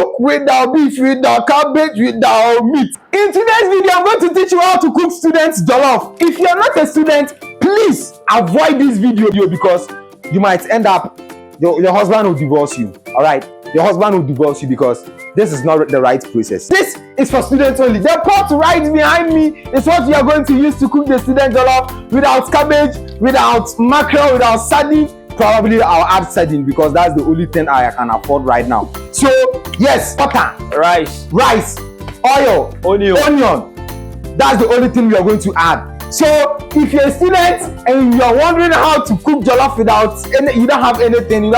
cook without beef, without cabbage, without meat. In today's video, I'm going to teach you how to cook student jollof. If you're not a student, please avoid this video because you might end up, your husband will divorce you. All right, your husband will divorce you because this is not the right process. This is for students only. The pot right behind me is what you are going to use to cook the student jollof without cabbage, without mackerel, without sardine. Probably I'll add sardine because that's the only thing I can afford right now. So yes, butter, rice, oil, onion. That's the only thing we are going to add. So if you're a student and you're wondering how to cook jollof without you don't have anything,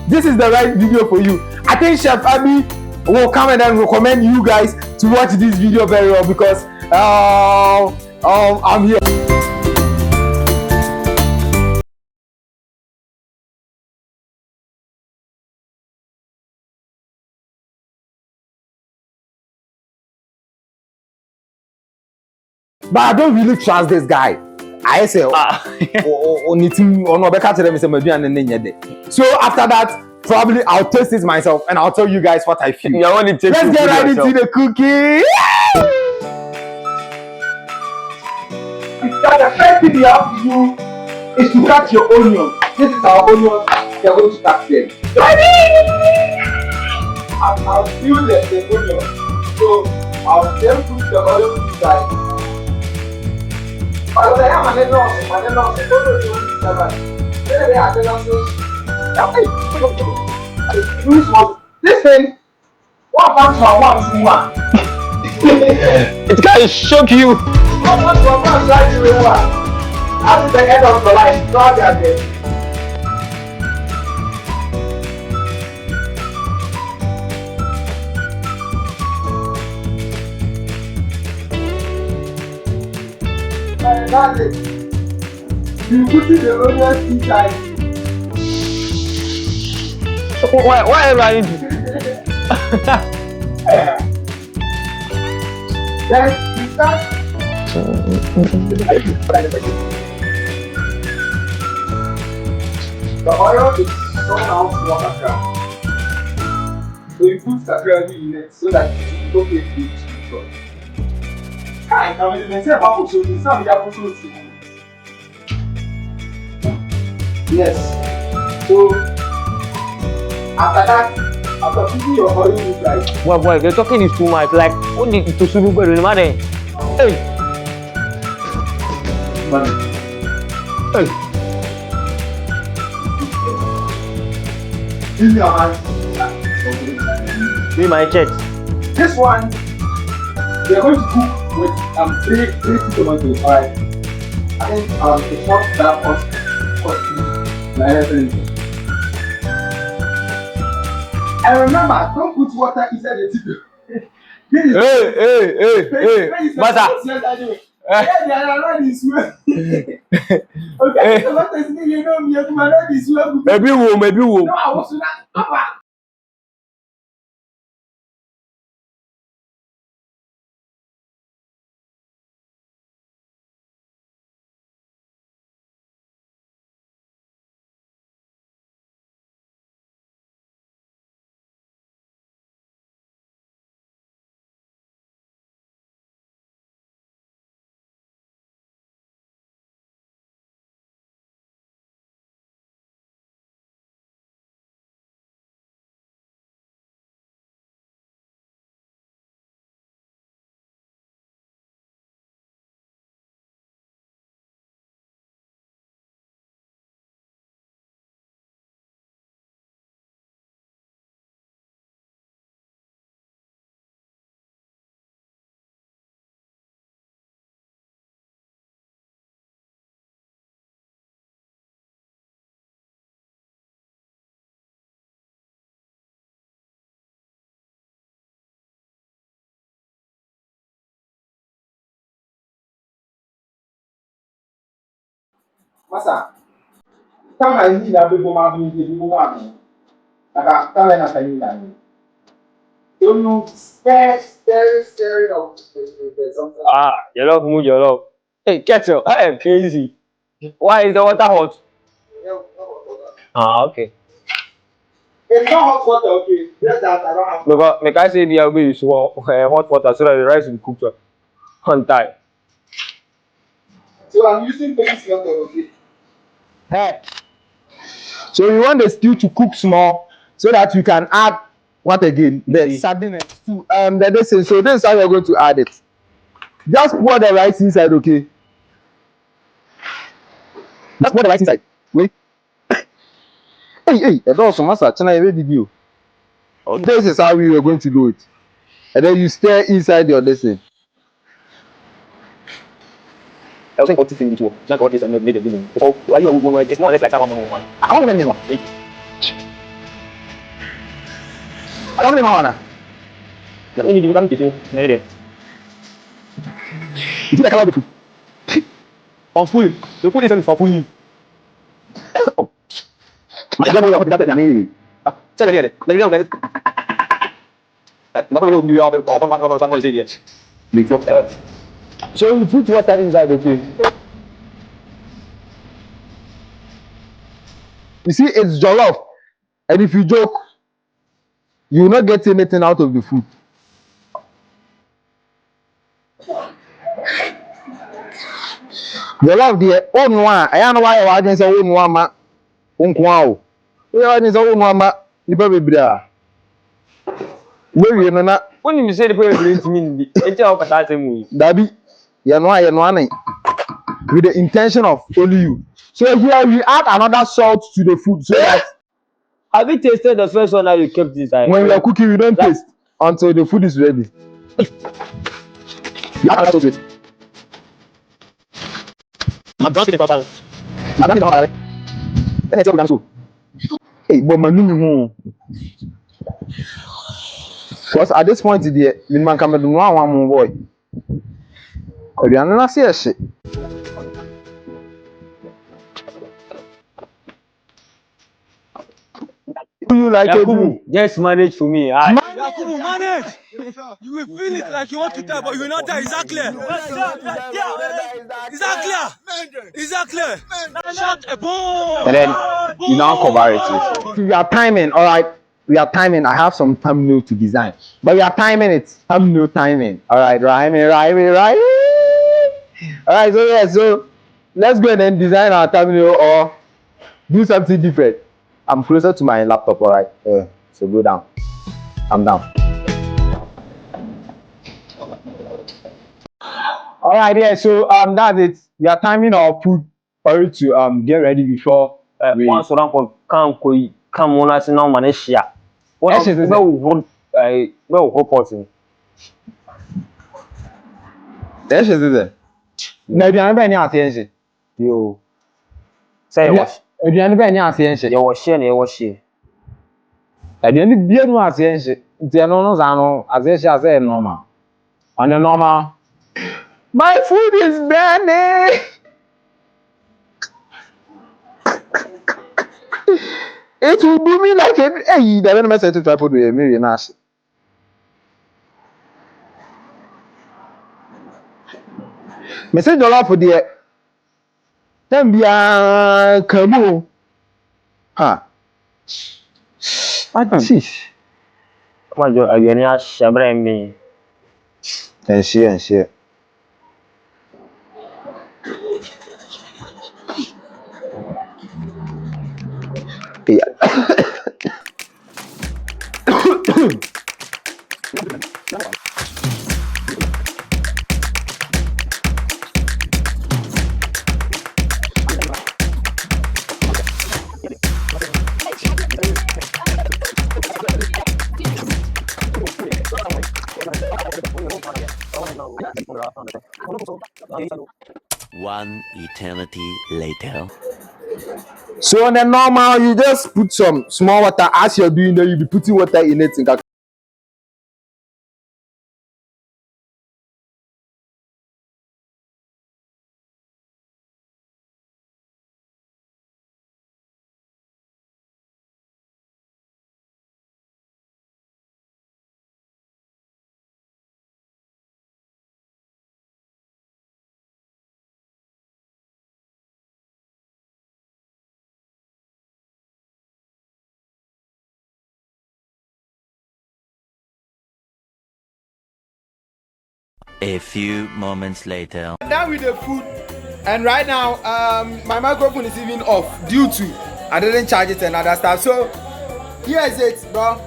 this is the right video for you. I think Chef Abby will come and then recommend you guys to watch this video very well because I'm here. But I don't really trust this guy. I say, so after that, probably I'll taste it myself and I'll tell you guys what I feel. Let's get right into the cooking. The first thing you have to do is to cut your onion. This is our onion. We are going to cut them. I'll peel the onion. So I'll then put the onion inside. This thing, it can shock you. That's the end of the line. Not that day. That's it. You put the onion inside. Why am I into? Then you start. The oil is somehow small kakra. So you put kakra in it so that it will get good. I can even say about so this some also yes. So after that, after putting your oil inside. Boy, the talking is too much. Like, what did to super good in money? Hey, Money. hey. Give me your hand. Be my church. This one, we are going to cook with three tomatoes. Alright. I think it's not that costly. And remember, don't put water inside the tip. Hey, Master. Maybe who? No, I was not. Masa, kama hii na bebo mabu. Kama na kanina. Don't you scary of something. You love me, you love. Hey, kettle. I am crazy. Why is the water hot? Okay. It's not hot water, okay? Just that I don't have. Because make I say the way is hot water so that the rice will cook on time. So I'm using baby's water, okay? Hey. So you want the stew to cook small so that you can add what again? The sardine and stew. So this is how you're going to add it. Just pour the rice inside, okay? Just pour the rice inside. Wait. Hey, that's awesome. Master, can I ready you? This is how we are going to do it. And then you stir inside your dressing. I was saying what to think it was. Not what is and made a living. So why you it's more or less like someone one. I don't remember. I don't remember. The only you can get in there. You like a lot of food. On food. The food is for food. I don't know what that is. Tell me it. Let me know that. Not only you are the one is idiot. So you put water inside the thing. You see, it's jollof. And if you joke, you will not get anything out of the food. Jollof there, own one. I don't know why I didn't say own one ma. Unkwao. We are in own one ma. You probably be there. Where you know When you say the people to me, it's all about the movie. Dabi, you know with the intention of only you. So here we add another salt to the food so that Have you tasted the first one that you kept inside? when we are cooking, we don't taste until the food is ready. You add another salt to it. I'm drunk in the papa. I don't know how. Then I tell them so. Hey, but manu because at this point, the man come do one more boy. We are not see shit. Do you like Yakubu, just manage for me. Yakubu, manage! You will feel it like you want to die, but you will not die. Exactly. Exactly. Shut a bomb. And then you now cover it. We are timing, all right. We are timing. I have some thumbnail to design, but we are timing it. Thumbnail timing. All right, right. All right, so yeah, so let's go and then design our thumbnail or do something different. I'm closer to my laptop, all right. So go down. I'm down. All right, yeah. So that's it. We are timing our food for it to get ready before we. Once around for come on as no Malaysia. Yes, yes, yes. Well, whole person. Yes, yes. Na aduane bɛn ne aseɛ nhyɛ? Yo. Say what? Aduane bɛn ne aseɛ nhyɛ? You was share. Aduane bie no aseɛ nhyɛ. Nti ɛno no saa no aseɛ hyɛ asɛ yɛ normal. On the normal. My food is burning. It will do me like a hey, the venom set to tripod with a million ash. Message dollar for the then be a camo. Ha. What is? What you again? Ya shabre me. And she. Yeah. One eternity later. So on the normal, you just put some small water as you're doing there, you'll be putting water in it. A few moments later. Done with the food, and right now my microphone is even off due to I didn't charge it and other stuff. So here is it, bro.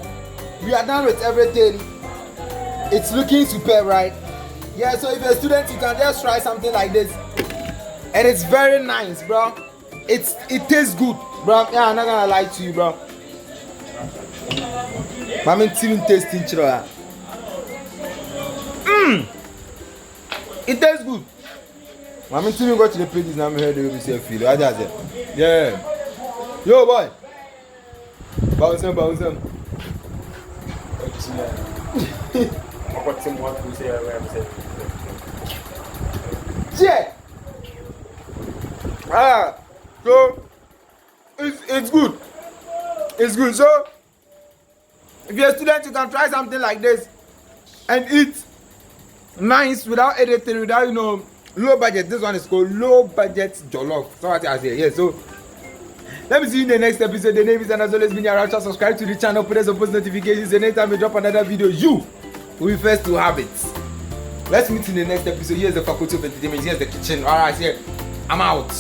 We are done with everything. It's looking superb, right? Yeah, so if you're a student, you can just try something like this, and it's very nice, bro. It tastes good, bro. Yeah, I'm not gonna lie to you, bro. I'm even tasting chira. It tastes good. I'm even go to the pages now. I'm here to see a feel. I just yeah. Yo, boy. Bounce him. Yeah. So it's good. It's good. So if you're a student, you can try something like this and eat nice without anything, without low budget. This one is called low budget jollof. So what I say, yeah. So let me see you in the next episode. The name is and as always been your Rapture. Subscribe to the channel, put us on post notifications. The next time we drop another video, you will be first to have it. Let's meet in the next episode. Here's the Faculty of Entertainment. Here's the kitchen. Alright, here. I'm out.